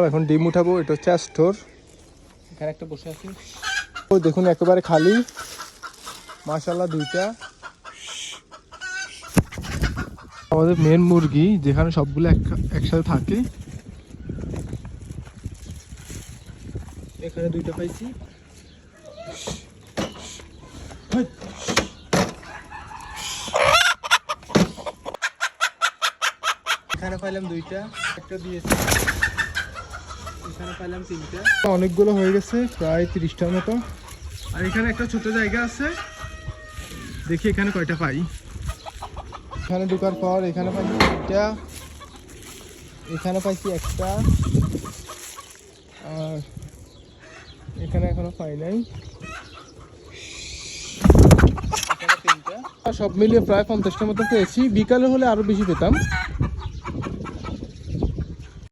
এখন ডিম উঠাবো। এটা হচ্ছে স্টোর, এখানে একটা বসে আছে। ও দেখুন একেবারে খালি, মাশাআল্লাহ দুইটা। আমাদের মেন মুরগি যেখানে সবগুলো একসাথে থাকে, এখানে দুইটা পাইছি। এখানে পাইলাম দুইটা, একটা দিয়েছি, এখানে পাইলাম তিনটা। অনেকগুলো হয়ে গেছে, প্রায় 30টার মতো। আর এখানে একটা ছোট জায়গা আছে, দেখি এখানে কয়টা পাই। এখানে ঢোকার পর এখানে পাইছি তিনটা, এখানে পাইছি একটা, আর এখানে এখনো পাই নাই। সব মিলিয়ে প্রায় 50টার মতো পেয়েছি। বিকালে হলে আরো বেশি পেতাম।